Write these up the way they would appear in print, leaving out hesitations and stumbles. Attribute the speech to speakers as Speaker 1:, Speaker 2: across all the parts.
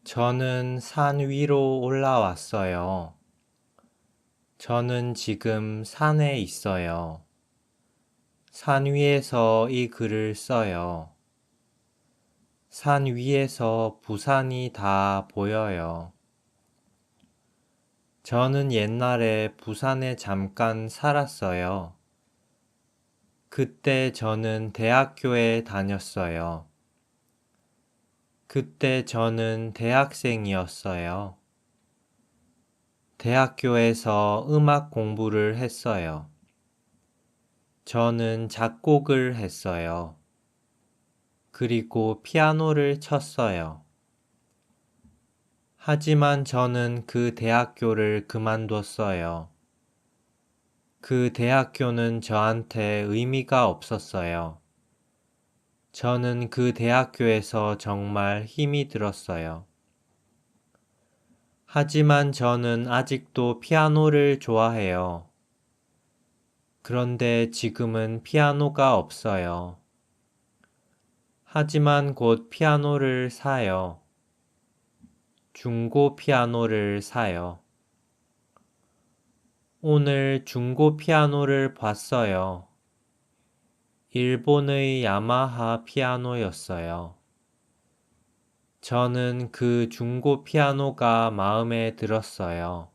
Speaker 1: 저는 산 위로 올라왔어요. 저는 지금 산에 있어요. 산 위에서 이 글을 써요. 산 위에서 부산이 다 보여요. 저는 옛날에 부산에 잠깐 살았어요. 그때 저는 대학교에 다녔어요. 그때 저는 대학생이었어요. 대학교에서 음악 공부를 했어요. 저는 작곡을 했어요. 그리고 피아노를 쳤어요. 하지만 저는 그 대학교를 그만뒀어요. 그 대학교는 저한테 의미가 없었어요. 저는 그 대학교에서 정말 힘이 들었어요. 하지만 저는 아직도 피아노를 좋아해요. 그런데 지금은 피아노가 없어요. 하지만 곧 피아노를 사요. 중고 피아노를 사요. 오늘 중고 피아노를 봤어요. 일본의 야마하 피아노였어요. 저는 그 중고 피아노가 마음에 들었어요.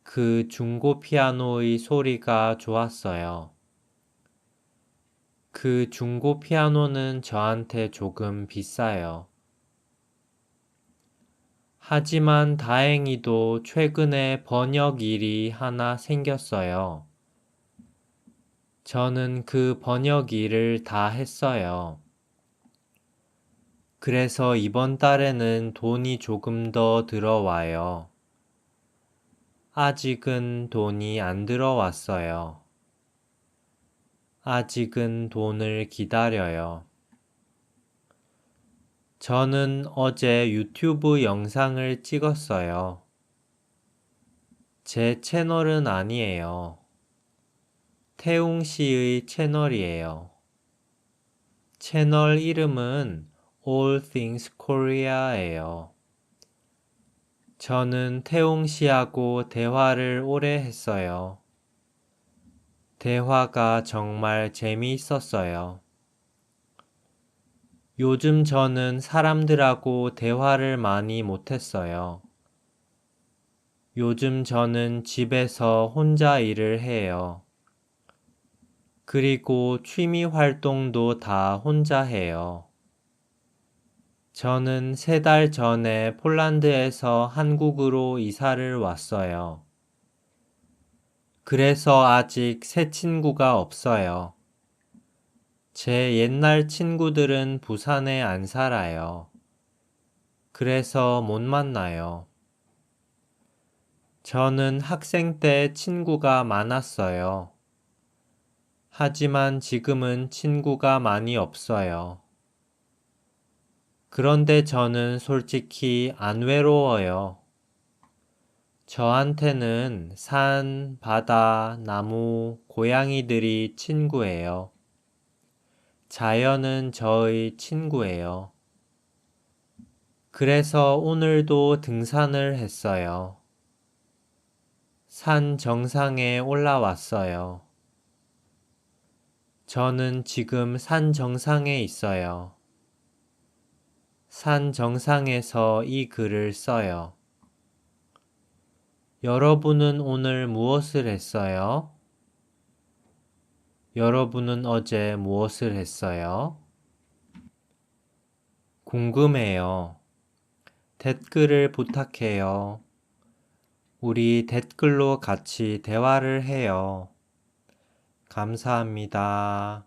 Speaker 1: 그 중고 피아노의 소리가 좋았어요. 그 중고 피아노는 저한테 조금 비싸요. 하지만 다행히도 최근에 번역 일이 하나 생겼어요. 저는 그 번역 일을 다 했어요. 그래서 이번 달에는 돈이 조금 더 들어와요. 아직은 돈이 안 들어왔어요. 아직은 돈을 기다려요. 저는 어제 유튜브 영상을 찍었어요. 제 채널은 아니에요. 태웅 씨의 채널이에요. 채널 이름은 All Things Korea예요. 저는 태웅 씨하고 대화를 오래 했어요. 대화가 정말 재미있었어요. 요즘 저는 사람들하고 대화를 많이 못했어요. 요즘 저는 집에서 혼자 일을 해요. 그리고 취미 활동도 다 혼자 해요. 저는 3달 전에 폴란드에서 한국으로 이사를 왔어요. 그래서 아직 새 친구가 없어요. 제 옛날 친구들은 부산에 안 살아요. 그래서 못 만나요. 저는 학생 때 친구가 많았어요. 하지만 지금은 친구가 많이 없어요. 그런데 저는 솔직히 안 외로워요. 저한테는 산, 바다, 나무, 고양이들이 친구예요. 자연은 저의 친구예요. 그래서 오늘도 등산을 했어요. 산 정상에 올라왔어요. 저는 지금 산 정상에 있어요. 산 정상에서 이 글을 써요. 여러분은 오늘 무엇을 했어요? 여러분은 어제 무엇을 했어요? 궁금해요. 댓글을 부탁해요. 우리 댓글로 같이 대화를 해요. 감사합니다.